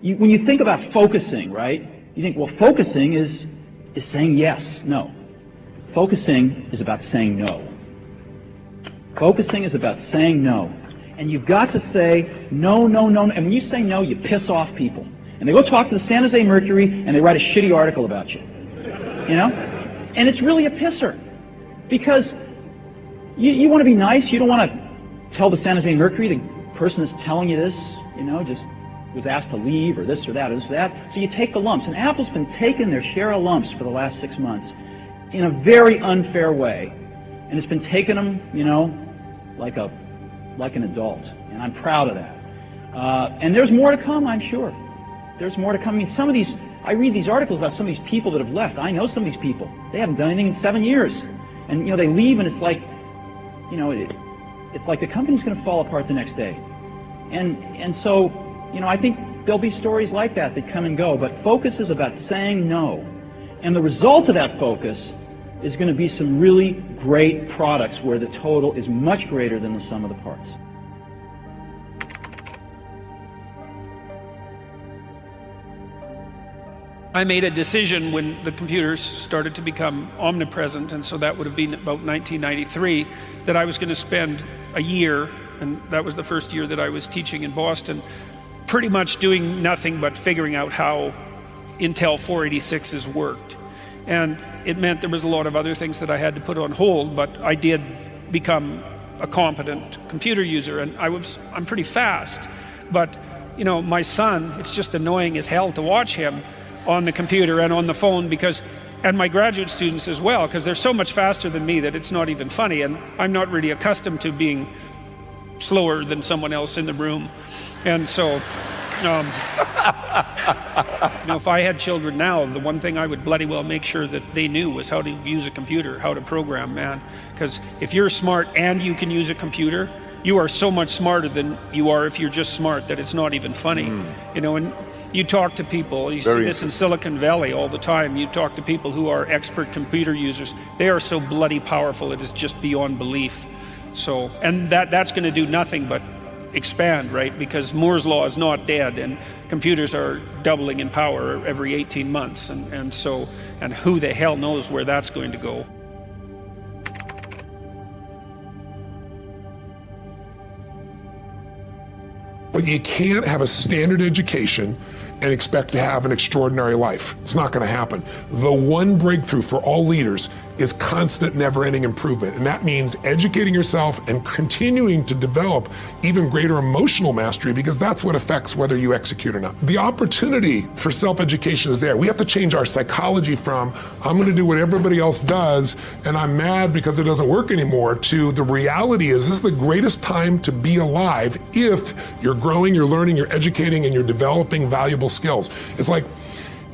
When you think about focusing, right, you think, well, focusing is saying yes. No. Focusing is about saying no. Focusing is about saying no. And you've got to say no, no, no. And when you say no, you piss off people. And they go talk to the San Jose Mercury, and they write a shitty article about you. You know? And it's really a pisser. Because you want to be nice. You don't want to tell the San Jose Mercury, the person that's telling you this, you know, just was asked to leave or this or that or this or that. So you take the lumps. And Apple's been taking their share of lumps for the last 6 months in a very unfair way. And it's been taking them, you know, like an adult. And I'm proud of that. And there's more to come, I'm sure. There's more to come. I mean, I read these articles about some of these people that have left. I know some of these people. They haven't done anything in 7 years. And, you know, they leave and it's like, you know, it's like the company's going to fall apart the next day. And so, you know, I think there'll be stories like that come and go. But focus is about saying no. And the result of that focus is going to be some really great products where the total is much greater than the sum of the parts. I made a decision when the computers started to become omnipresent, and so that would have been about 1993, that I was going to spend a year, and that was the first year that I was teaching in Boston, pretty much doing nothing but figuring out how Intel 486s worked. And it meant there was a lot of other things that I had to put on hold, but I did become a competent computer user, and I'm pretty fast. But, you know, my son, it's just annoying as hell to watch him on the computer and on the phone, and my graduate students as well, because they're so much faster than me that it's not even funny, and I'm not really accustomed to being slower than someone else in the room. And so, you know, if I had children now, the one thing I would bloody well make sure that they knew was how to use a computer, how to program, man. Because if you're smart and you can use a computer, you are so much smarter than you are if you're just smart that it's not even funny. You know, and you talk to people, you see this in Silicon Valley all the time, you talk to people who are expert computer users, they are so bloody powerful, it is just beyond belief. So, and that's going to do nothing but expand, right? Because Moore's law is not dead, and computers are doubling in power every 18 months, and who the hell knows where that's going to go. But you can't have a standard education and expect to have an extraordinary life. It's not going to happen. The one breakthrough for all leaders is constant, never-ending improvement. And that means educating yourself and continuing to develop even greater emotional mastery, because that's what affects whether you execute or not. The opportunity for self-education is there. We have to change our psychology from, I'm going to do what everybody else does, and I'm mad because it doesn't work anymore, to the reality is this is the greatest time to be alive if you're growing, you're learning, you're educating, and you're developing valuable skills. It's like,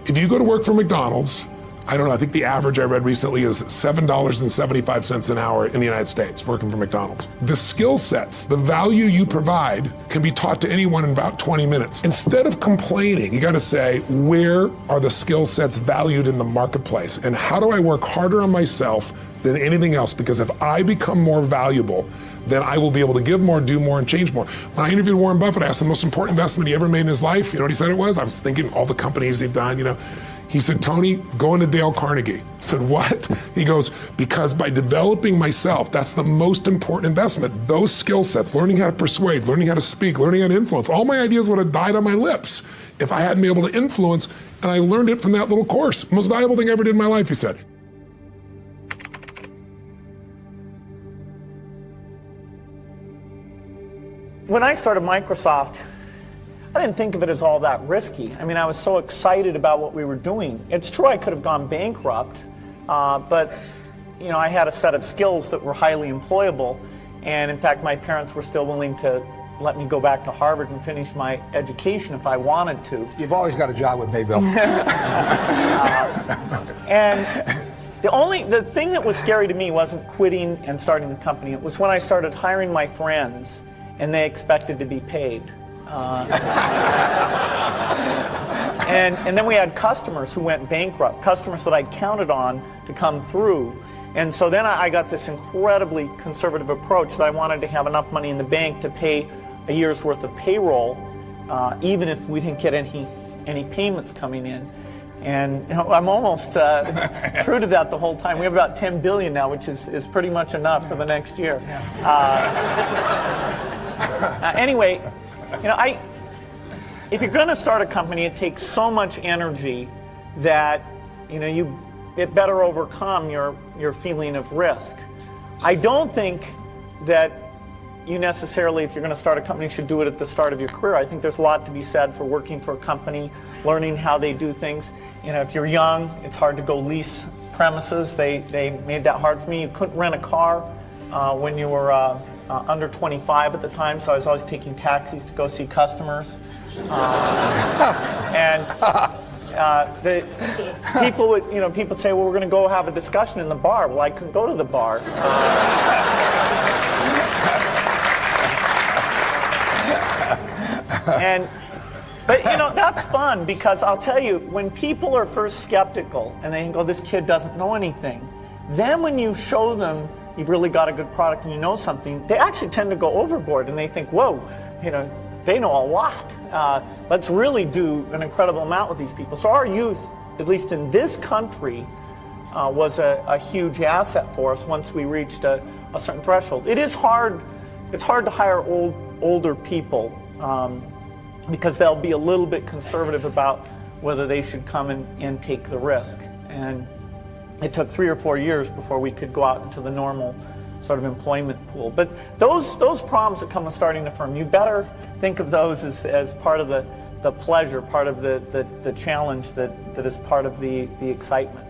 if you go to work for McDonald's, I don't know, I think the average I read recently is $7.75 an hour in the United States working for McDonald's. The skill sets, the value you provide can be taught to anyone in about 20 minutes. Instead of complaining, you gotta say, where are the skill sets valued in the marketplace? And how do I work harder on myself than anything else? Because if I become more valuable, then I will be able to give more, do more, and change more. When I interviewed Warren Buffett, I asked the most important investment he ever made in his life. You know what he said it was? I was thinking all the companies he'd done, you know. He said, Tony, go into Dale Carnegie. I said, what? He goes, because by developing myself, that's the most important investment. Those skill sets, learning how to persuade, learning how to speak, learning how to influence, all my ideas would have died on my lips if I hadn't been able to influence, and I learned it from that little course. Most valuable thing I ever did in my life, he said. When I started Microsoft, I didn't think of it as all that risky. I mean, I was so excited about what we were doing. It's true I could have gone bankrupt, but you know, I had a set of skills that were highly employable, and in fact, my parents were still willing to let me go back to Harvard and finish my education if I wanted to. You've always got a job with me, Bill. And the thing that was scary to me wasn't quitting and starting the company. It was when I started hiring my friends and they expected to be paid. And then we had customers who went bankrupt, customers that I'd counted on to come through. And so then I got this incredibly conservative approach that I wanted to have enough money in the bank to pay a year's worth of payroll even if we didn't get any payments coming in. And I'm almost true to that the whole time. We have about 10 billion now, which is pretty much enough for the next year. Anyway, if you're going to start a company, it takes so much energy that it better overcome your feeling of risk. I don't think that you necessarily, if you're going to start a company, should do it at the start of your career. I think there's a lot to be said for working for a company, learning how they do things. If you're young, it's hard to go lease premises. They made that hard for me. You couldn't rent a car when you were under 25 at the time, so I was always taking taxis to go see customers. The people would, people say, well, we're going to go have a discussion in the bar. Well, I couldn't go to the bar. But that's fun, because I'll tell you, when people are first skeptical and they think, oh, this kid doesn't know anything, then when you show them you've really got a good product and you know something, they actually tend to go overboard and they think, whoa, they know a lot. Let's really do an incredible amount with these people. So our youth, at least in this country, was a huge asset for us once we reached a certain threshold. It is hard. It's hard to hire older people because they'll be a little bit conservative about whether they should come and take the risk. And it took 3 or 4 years before we could go out into the normal sort of employment pool. But those problems that come with starting a firm, you better think of those as part of the pleasure, part of the challenge that is part of the excitement.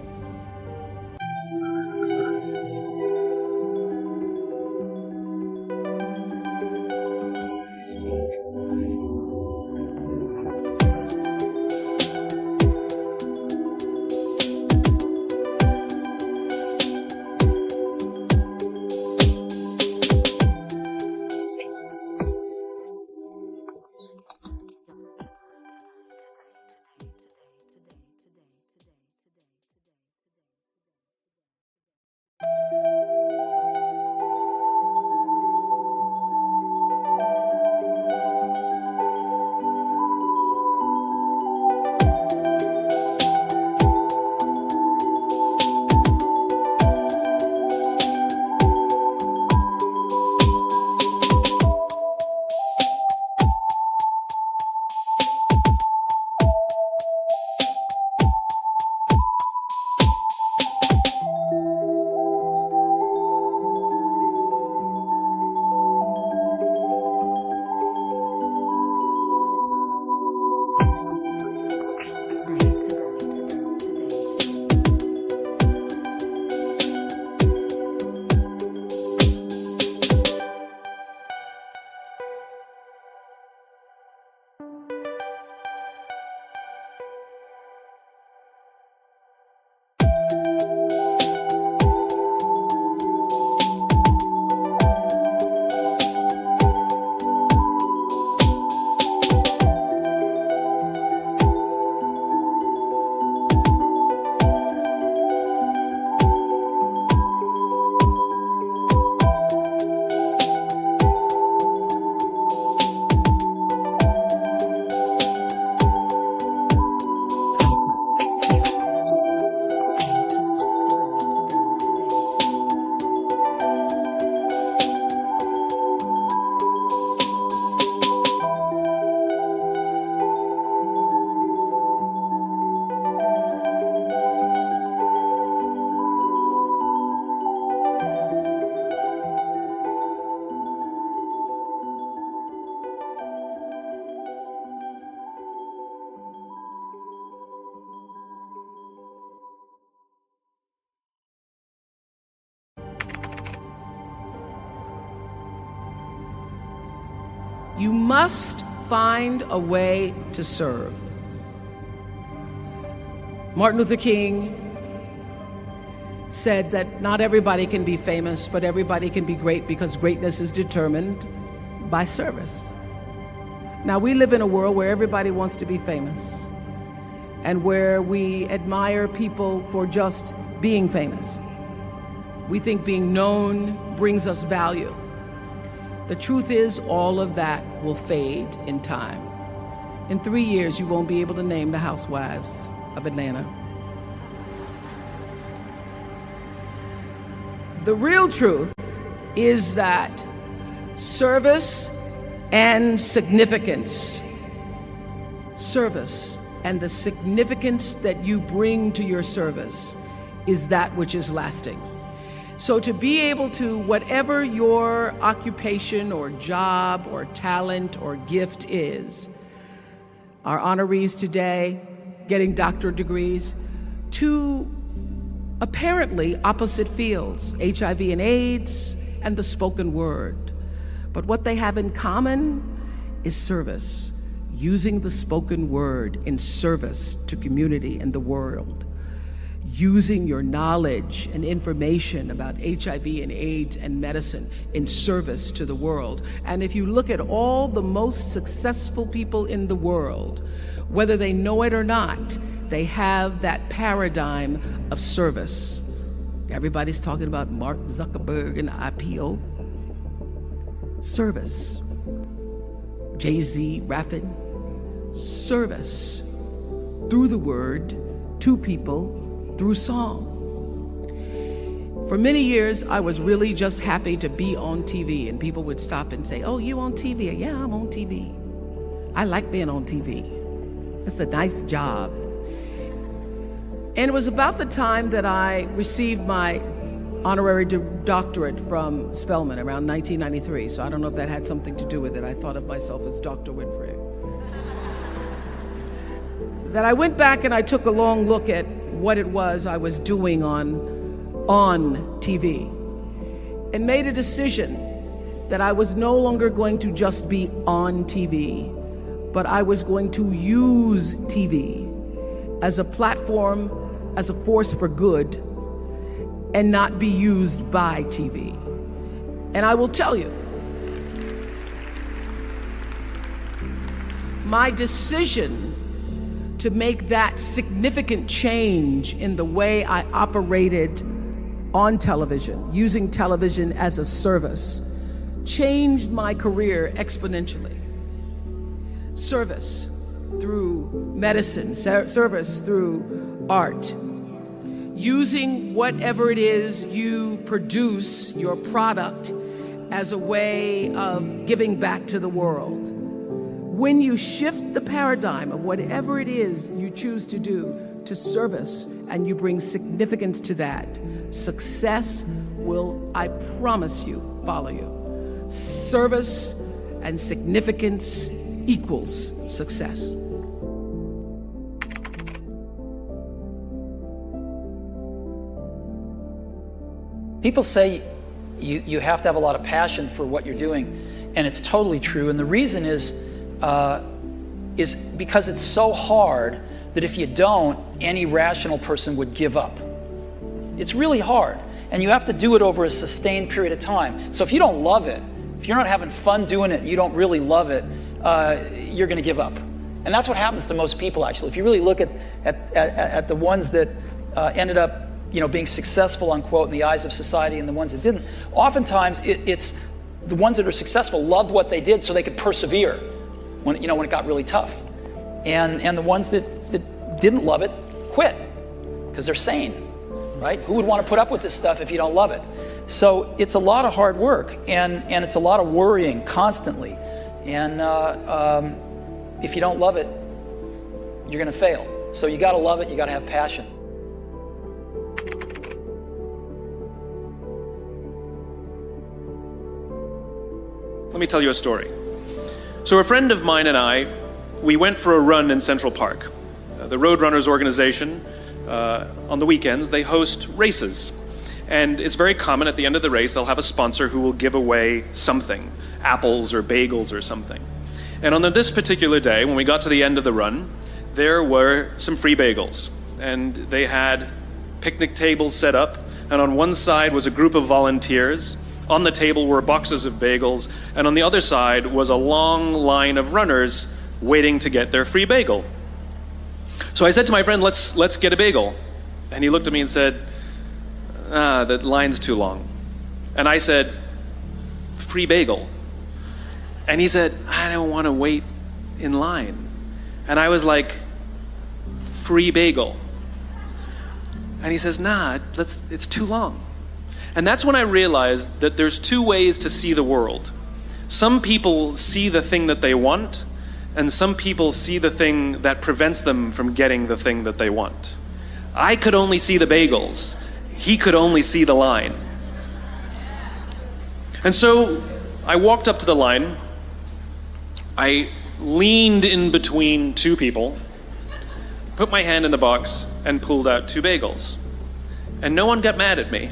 You must find a way to serve. Martin Luther King said that not everybody can be famous, but everybody can be great, because greatness is determined by service. Now, we live in a world where everybody wants to be famous and where we admire people for just being famous. We think being known brings us value. The truth is, all of that will fade in time. In 3 years, you won't be able to name the housewives of Atlanta. The real truth is that service and significance, service and the significance that you bring to your service is that which is lasting. So to be able to, whatever your occupation or job or talent or gift is, our honorees today getting doctorate degrees, to apparently opposite fields, HIV and AIDS and the spoken word. But what they have in common is service, using the spoken word in service to community and the world, using your knowledge and information about HIV and AIDS and medicine in service to the world. And if you look at all the most successful people in the world, whether they know it or not, they have that paradigm of service. Everybody's talking about Mark Zuckerberg and IPO. Service. Jay-Z rapping. Service. Through the word, to people, through song. For many years, I was really just happy to be on TV, and people would stop and say, "Oh, you on TV?" "Yeah, I'm on TV. I like being on TV. It's a nice job." And it was about the time that I received my honorary doctorate from Spelman around 1993. So I don't know if that had something to do with it. I thought of myself as Dr. Winfrey. That I went back and I took a long look at what it was I was doing on TV and made a decision that I was no longer going to just be on TV, but I was going to use TV as a platform, as a force for good, and not be used by TV. And I will tell you, my decision to make that significant change in the way I operated on television, using television as a service, changed my career exponentially. Service through medicine, service through art, using whatever it is you produce, your product, as a way of giving back to the world. When you shift the paradigm of whatever it is you choose to do to service and you bring significance to that, success will, I promise you, follow you. Service and significance equals success. People say you have to have a lot of passion for what you're doing, and it's totally true. And the reason is because it's so hard that if you don't, any rational person would give up. It's really hard, and you have to do it over a sustained period of time. So if you don't love it, if you're not having fun doing it, you don't really love it, you're going to give up. And that's what happens to most people, actually. If you really look at the ones that ended up, being successful, unquote, in the eyes of society, and the ones that didn't, oftentimes it's the ones that are successful loved what they did so they could persevere when it got really tough. And the ones that didn't love it quit because they're sane, right? Who would want to put up with this stuff if you don't love it? So it's a lot of hard work, and it's a lot of worrying constantly. And if you don't love it, you're going to fail. So you got to love it, you got to have passion. Let me tell you a story. So a friend of mine and I, we went for a run in Central Park. The Roadrunners organization, on the weekends, they host races. And it's very common at the end of the race, they'll have a sponsor who will give away something, apples or bagels or something. And on this particular day, when we got to the end of the run, there were some free bagels. And they had picnic tables set up, and on one side was a group of volunteers. On the table were boxes of bagels, and on the other side was a long line of runners waiting to get their free bagel. So I said to my friend, let's get a bagel. And he looked at me and said, the line's too long. And I said, free bagel. And he said, I don't want to wait in line. And I was like, free bagel. And he says, nah, it's too long. And that's when I realized that there's two ways to see the world. Some people see the thing that they want, and some people see the thing that prevents them from getting the thing that they want. I could only see the bagels. He could only see the line. And so I walked up to the line. I leaned in between two people, put my hand in the box, and pulled out two bagels. And no one got mad at me,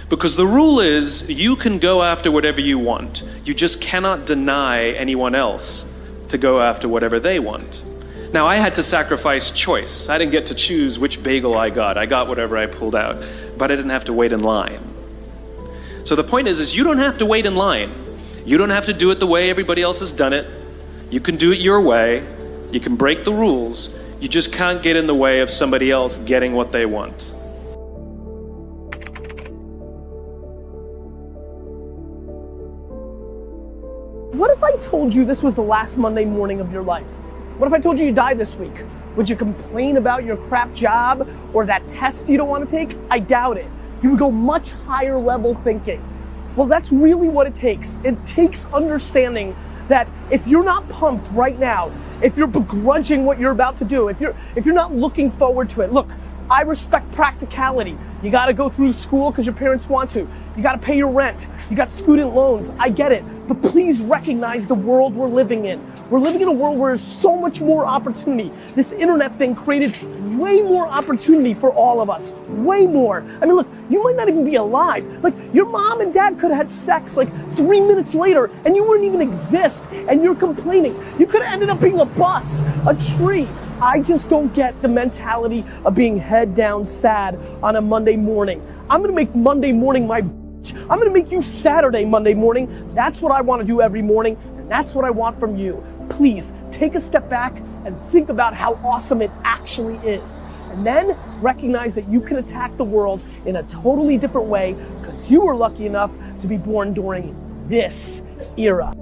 because the rule is you can go after whatever you want. You just cannot deny anyone else to go after whatever they want. Now, I had to sacrifice choice. I didn't get to choose which bagel I got. I got whatever I pulled out, but I didn't have to wait in line. So the point is you don't have to wait in line. You don't have to do it the way everybody else has done it. You can do it your way. You can break the rules. You just can't get in the way of somebody else getting what they want. What if I told you this was the last Monday morning of your life? What if I told you died this week? Would you complain about your crap job or that test you don't want to take? I doubt it. You would go much higher level thinking. Well, that's really what it takes. It takes understanding that if you're not pumped right now, if you're begrudging what you're about to do, if you're not looking forward to it, look, I respect practicality. You gotta go through school because your parents want to. You gotta pay your rent. You got student loans. I get it. But please recognize the world we're living in. We're living in a world where there's so much more opportunity. This internet thing created way more opportunity for all of us. Way more. I mean, look, you might not even be alive. Like, your mom and dad could have had sex like 3 minutes later and you wouldn't even exist, and you're complaining. You could have ended up being a bus, a tree. I just don't get the mentality of being head down sad on a Monday morning. I'm gonna make Monday morning my bitch. I'm gonna make you Saturday Monday morning. That's what I wanna do every morning, and that's what I want from you. Please take a step back and think about how awesome it actually is. And then recognize that you can attack the world in a totally different way because you were lucky enough to be born during this era.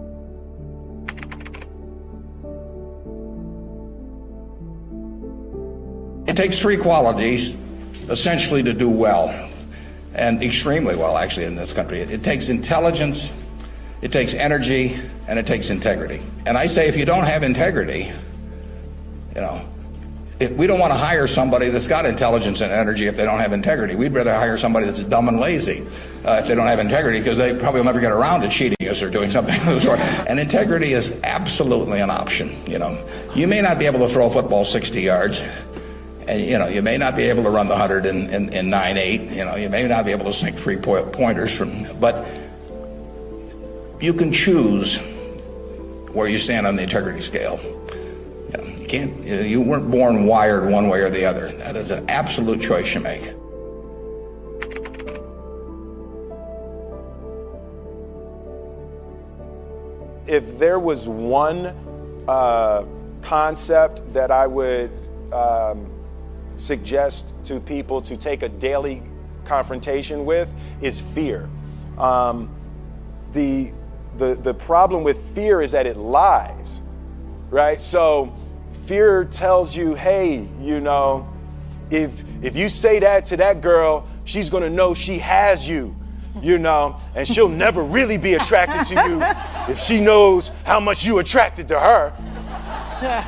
It takes three qualities essentially to do well, and extremely well actually in this country. It takes intelligence, it takes energy, and it takes integrity. And I say if you don't have integrity, we don't want to hire somebody that's got intelligence and energy if they don't have integrity. We'd rather hire somebody that's dumb and lazy if they don't have integrity, because they probably will never get around to cheating us or doing something of the sort. And integrity is absolutely an option. You may not be able to throw a football 60 yards. And you may not be able to run the 100 in 9.8. You may not be able to sink 3-pointers but you can choose where you stand on the integrity scale. You weren't born wired one way or the other. That is an absolute choice you make. If there was one concept that I would suggest to people to take a daily confrontation with, is fear. The problem with fear is that it lies, right? So fear tells you, hey, if you say that to that girl, she's gonna know she has you, and she'll never really be attracted to you if she knows how much you attracted to her.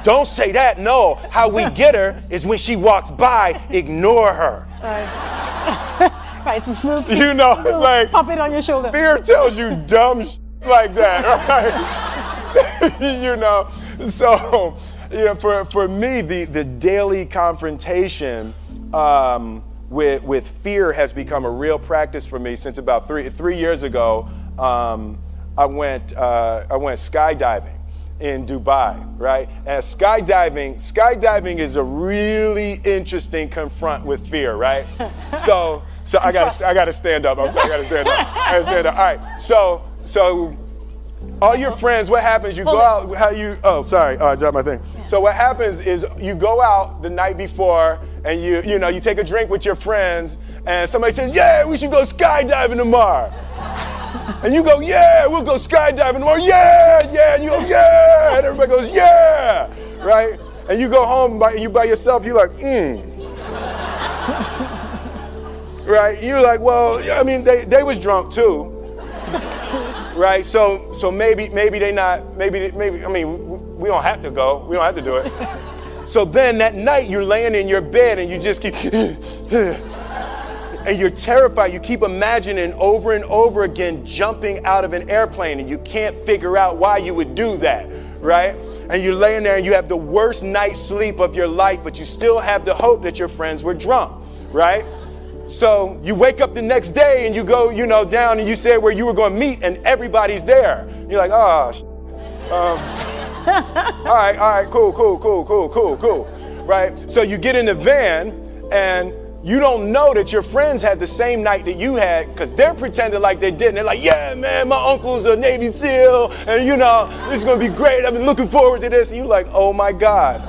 Don't say that. No, how we get her is when she walks by, ignore her. Right, it's a it's like pop it on your shoulder. Fear tells you dumb shit like that, right? So for me, the daily confrontation with fear has become a real practice for me since about three years ago. I went skydiving in Dubai, right? And skydiving is a really interesting confront with fear, right? So I gotta stand up. I'm sorry, I gotta stand up. All right. So all your friends, what happens? You go out. I dropped my thing. So what happens is you go out the night before and you take a drink with your friends, and somebody says, "Yeah, we should go skydiving tomorrow." And you go, "Yeah, we'll go skydiving tomorrow." "Yeah, yeah." And you go, "Yeah." And everybody goes, "Yeah." Right? and you go home and you by yourself, you're like, right? You're like, well, I mean, they was drunk too, right? So maybe they not, maybe, I mean, we don't have to go. We don't have to do it. So then that night you're laying in your bed and you just keep, and you're terrified. You keep imagining over and over again jumping out of an airplane, and you can't figure out why you would do that, right? And you're laying there and you have the worst night's sleep of your life, but you still have the hope that your friends were drunk, right? So you wake up the next day and you go, down and you say where you were going to meet and everybody's there. You're like, oh, all right, cool, right? So you get in the van and you don't know that your friends had the same night that you had because they're pretending like they didn't. They're like, yeah, man, my uncle's a Navy SEAL and this is going to be great. I've been looking forward to this. And you're like, oh my God.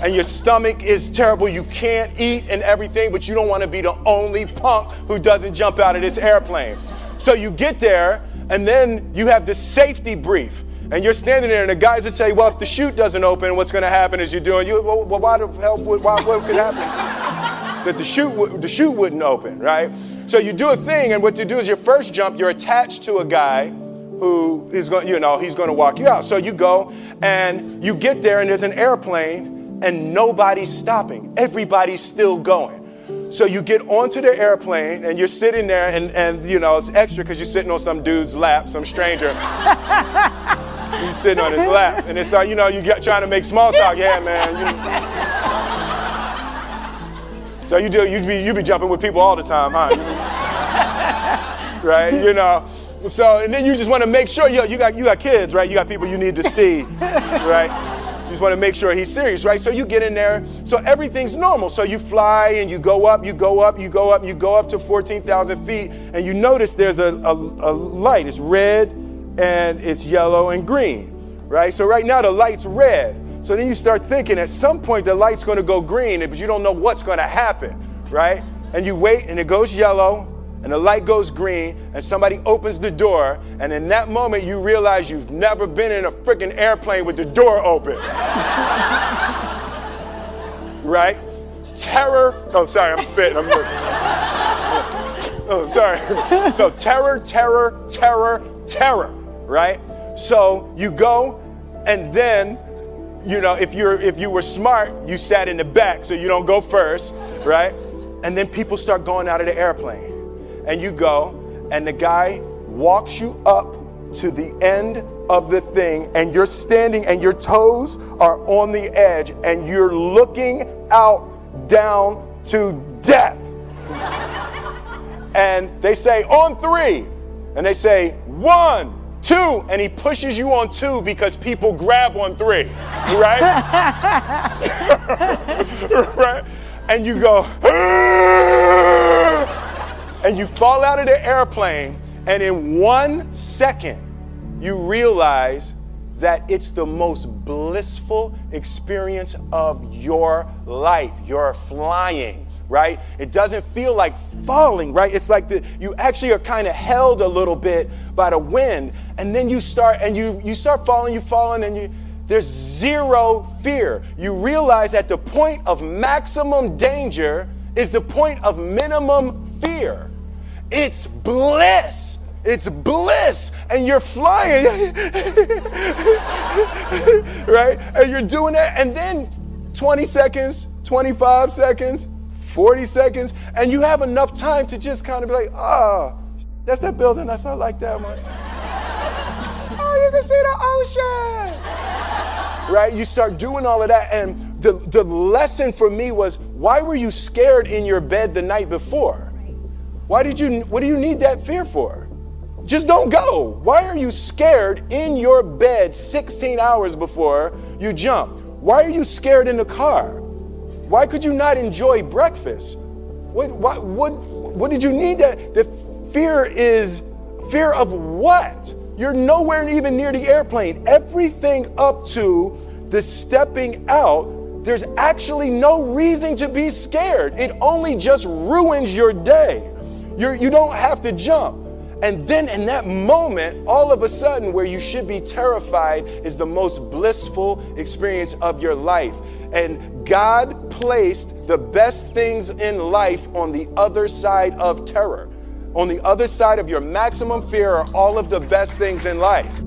And your stomach is terrible. You can't eat and everything, but you don't want to be the only punk who doesn't jump out of this airplane. So you get there, and then you have this safety brief. And you're standing there, and the guys will tell you, well, if the chute doesn't open, what's going to happen is what could happen? That the chute wouldn't open, right? So you do a thing, and what you do is your first jump, you're attached to a guy who is going, he's going to walk you out. So you go, and you get there, and there's an airplane, and nobody's stopping. Everybody's still going. So you get onto the airplane and you're sitting there and it's extra because you're sitting on some dude's lap, some stranger. He's sitting on his lap. And it's like, you trying to make small talk. Yeah, man. So you be jumping with people all the time, huh? Right? So, and then you just want to make sure, you got kids, right? You got people you need to see, right? You just want to make sure he's serious, right? So you get in there, so everything's normal. So you fly and you go up to 14,000 feet, and you notice there's a light. It's red and it's yellow and green, right? So right now the light's red. So then you start thinking at some point the light's going to go green, but you don't know what's going to happen, right? And you wait and it goes yellow and the light goes green and somebody opens the door, and in that moment you realize you've never been in a freaking airplane with the door open. Right? Terror. Oh, sorry, I'm spitting. Oh, sorry. No, terror, right? So you go, and then, if you were smart, you sat in the back so you don't go first, right? And then people start going out of the airplane. And you go, and the guy walks you up to the end of the thing, and you're standing and your toes are on the edge and you're looking out down to death. And they say, on 3. And they say, 1, 2. And he pushes you on 2 because people grab on 3, right? Right? And you go, and you fall out of the airplane, and in 1 second, you realize that it's the most blissful experience of your life. You're flying, right? It doesn't feel like falling, right? It's like you actually are kind of held a little bit by the wind, and then you start falling, and there's zero fear. You realize that the point of maximum danger is the point of minimum fear. It's bliss. It's bliss. And you're flying. Right? And you're doing that. And then 20 seconds, 25 seconds, 40 seconds. And you have enough time to just kind of be like, oh, that's that building. I like that one. Oh, you can see the ocean. Right? You start doing all of that. And the lesson for me was, why were you scared in your bed the night before? What do you need that fear for? Just don't go. Why are you scared in your bed 16 hours before you jump? Why are you scared in the car? Why could you not enjoy breakfast? What did you need that? The fear is fear of what? You're nowhere even near the airplane. Everything up to the stepping out, there's actually no reason to be scared. It only just ruins your day. You don't have to jump. And then in that moment, all of a sudden, where you should be terrified is the most blissful experience of your life. And God placed the best things in life on the other side of terror. On the other side of your maximum fear are all of the best things in life.